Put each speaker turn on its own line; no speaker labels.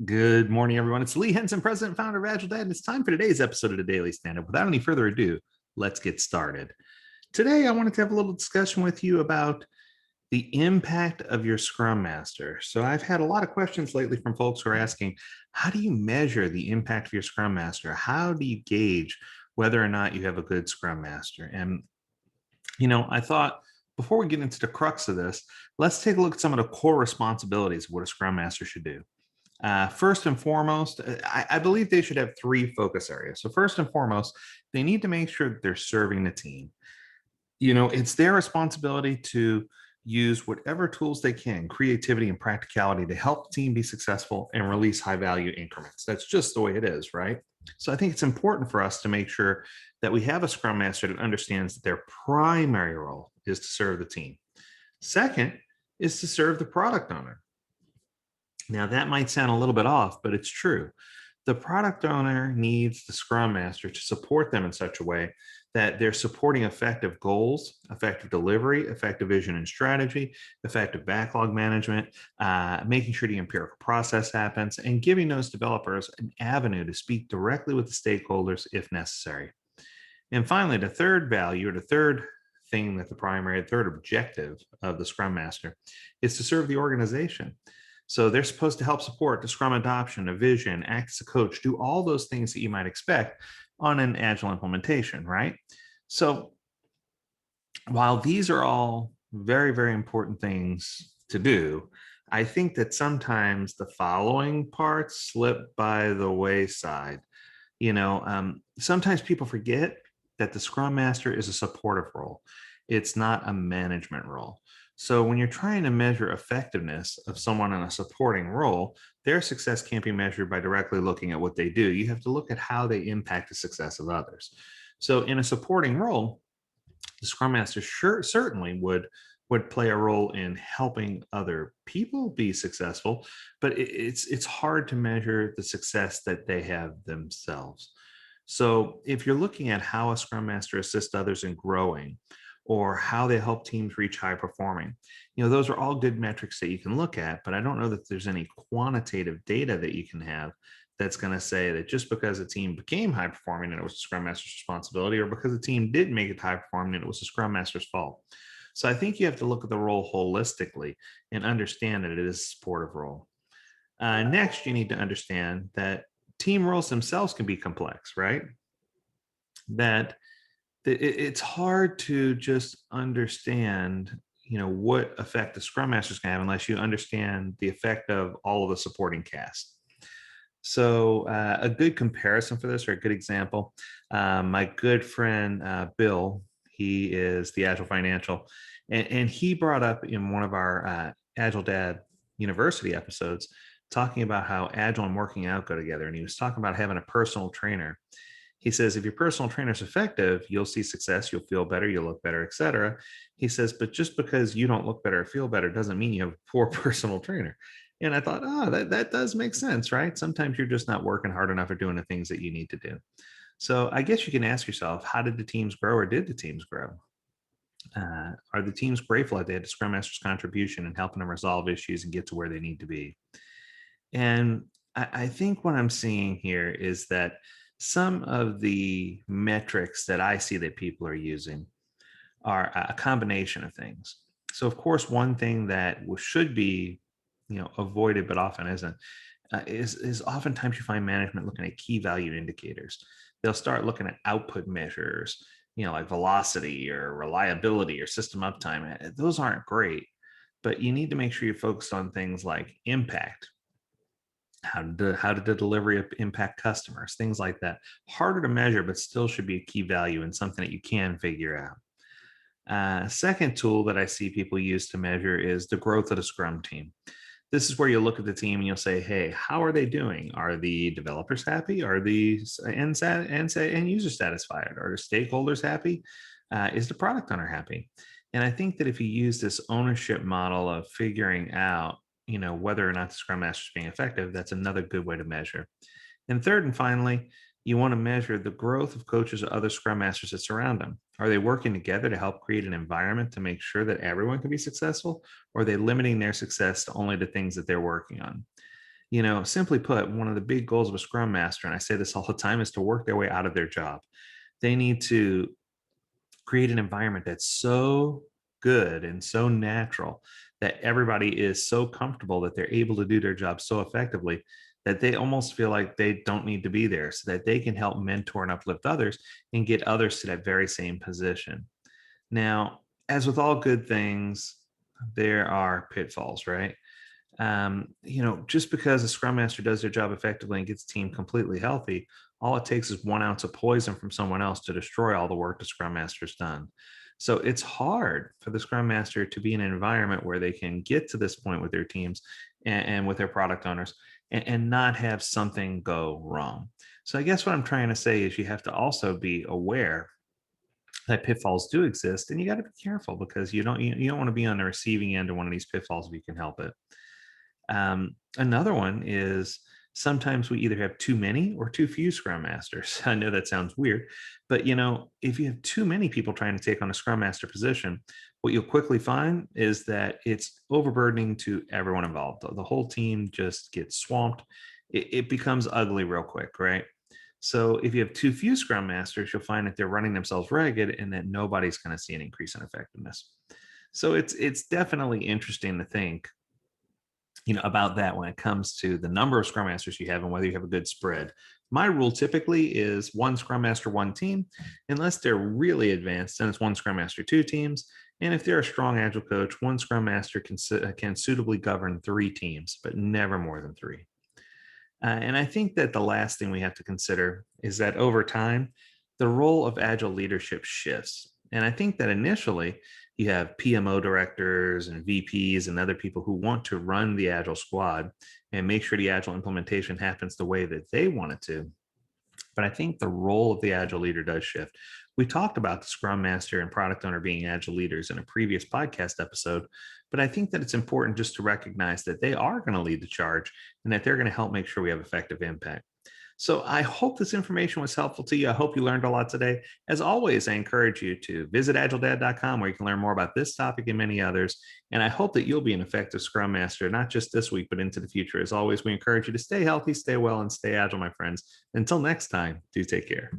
Good morning, everyone. It's Lee Henson, President and Founder of AgileDad, and it's time for today's episode of the Daily Standup. Without any further ado, let's get started. Today, I wanted to have a little discussion with you about the impact of your Scrum Master. So I've had a lot of questions lately from folks who are asking, how do you measure the impact of your Scrum Master? How do you gauge whether or not you have a good Scrum Master? And, I thought before we get into the crux of this, let's take a look at some of the core responsibilities of what a Scrum Master should do. First and foremost, I believe they should have three focus areas. So first and foremost, they need to make sure that they're serving the team. It's their responsibility to use whatever tools they can, creativity and practicality, to help the team be successful and release high value increments. That's just the way it is, right? So I think it's important for us to make sure that we have a Scrum Master that understands that their primary role is to serve the team. Second is to serve the product owner. Now, that might sound a little bit off, but it's true. The product owner needs the Scrum Master to support them in such a way that they're supporting effective goals, effective delivery, effective vision and strategy, effective backlog management, making sure the empirical process happens, and giving those developers an avenue to speak directly with the stakeholders if necessary. And finally, the third value, or the third thing that the third objective of the Scrum Master is to serve the organization. So they're supposed to help support the Scrum adoption, a vision, act as a coach, do all those things that you might expect on an Agile implementation, right? So while these are all very, very important things to do, I think that sometimes the following parts slip by the wayside. Sometimes people forget that the Scrum Master is a supportive role. It's not a management role. So when you're trying to measure effectiveness of someone in a supporting role, their success can't be measured by directly looking at what they do. You have to look at how they impact the success of others. So in a supporting role, the Scrum Master certainly would play a role in helping other people be successful, but it's hard to measure the success that they have themselves. So if you're looking at how a Scrum Master assists others in growing, or how they help teams reach high performing, those are all good metrics that you can look at, but I don't know that there's any quantitative data that you can have that's going to say that just because a team became high performing and it was a Scrum Master's responsibility, or because a team didn't make it high performing and it was a Scrum Master's fault. So I think you have to look at the role holistically and understand that it is a supportive role. Next, you need to understand that team roles themselves can be complex, right? That it's hard to just understand, what effect the Scrum Master is going to have unless you understand the effect of all of the supporting cast. So a good comparison for this, or a good example, my good friend Bill, he is the Agile Financial, and he brought up in one of our AgileDad University episodes talking about how Agile and working out go together. And he was talking about having a personal trainer. He says, if your personal trainer is effective, you'll see success, you'll feel better, you'll look better, etc. He says, but just because you don't look better or feel better doesn't mean you have a poor personal trainer. And I thought, that does make sense, right? Sometimes you're just not working hard enough or doing the things that you need to do. So I guess you can ask yourself, how did the teams grow, or did the teams grow? Are the teams grateful that they had the Scrum Master's contribution in helping them resolve issues and get to where they need to be? And I think what I'm seeing here is that some of the metrics that I see that people are using are a combination of things. So, of course, one thing that should be, avoided but often isn't, is oftentimes you find management looking at key value indicators. They'll start looking at output measures, like velocity or reliability or system uptime. Those aren't great, but you need to make sure you're focused on things like impact. How did the delivery impact customers? Things like that. Harder to measure, but still should be a key value and something that you can figure out. Second tool that I see people use to measure is the growth of the Scrum team. This is where you look at the team and you'll say, hey, how are they doing? Are the developers happy? Are the end user satisfied? Are the stakeholders happy? Is the product owner happy? And I think that if you use this ownership model of figuring out, whether or not the Scrum Master is being effective, that's another good way to measure. And third and finally, you want to measure the growth of coaches or other Scrum Masters that surround them. Are they working together to help create an environment to make sure that everyone can be successful? Or are they limiting their success to only the things that they're working on? Simply put, one of the big goals of a Scrum Master, and I say this all the time, is to work their way out of their job. They need to create an environment that's so good and so natural that everybody is so comfortable that they're able to do their job so effectively that they almost feel like they don't need to be there, so that they can help mentor and uplift others and get others to that very same position. Now, as with all good things, there are pitfalls, right? Just because a scrum master does their job effectively and gets the team completely healthy, all it takes is 1 ounce of poison from someone else to destroy all the work the scrum master's done. So it's hard for the scrum master to be in an environment where they can get to this point with their teams and with their product owners and not have something go wrong. So I guess what I'm trying to say is you have to also be aware that pitfalls do exist, and you got to be careful because you don't want to be on the receiving end of one of these pitfalls if you can help it. Another one is sometimes we either have too many or too few scrum masters. I know that sounds weird, but if you have too many people trying to take on a scrum master position, what you'll quickly find is that it's overburdening to everyone involved. The whole team just gets swamped. It becomes ugly real quick, right? So if you have too few scrum masters, you'll find that they're running themselves ragged and that nobody's going to see an increase in effectiveness. So it's definitely interesting to think about that when it comes to the number of scrum masters you have and whether you have a good spread. My rule typically is one scrum master, one team. Unless they're really advanced, then it's one scrum master, two teams. And if they're a strong agile coach, one scrum master can suitably govern three teams, but never more than three. And I think that the last thing we have to consider is that over time, the role of agile leadership shifts. And I think that initially you have PMO directors and VPs and other people who want to run the agile squad and make sure the agile implementation happens the way that they want it to. But I think the role of the agile leader does shift. We talked about the scrum master and product owner being agile leaders in a previous podcast episode, but I think that it's important just to recognize that they are going to lead the charge and that they're going to help make sure we have effective impact. So I hope this information was helpful to you. I hope you learned a lot today. As always, I encourage you to visit agiledad.com where you can learn more about this topic and many others. And I hope that you'll be an effective Scrum Master, not just this week, but into the future. As always, we encourage you to stay healthy, stay well, and stay agile, my friends. Until next time, do take care.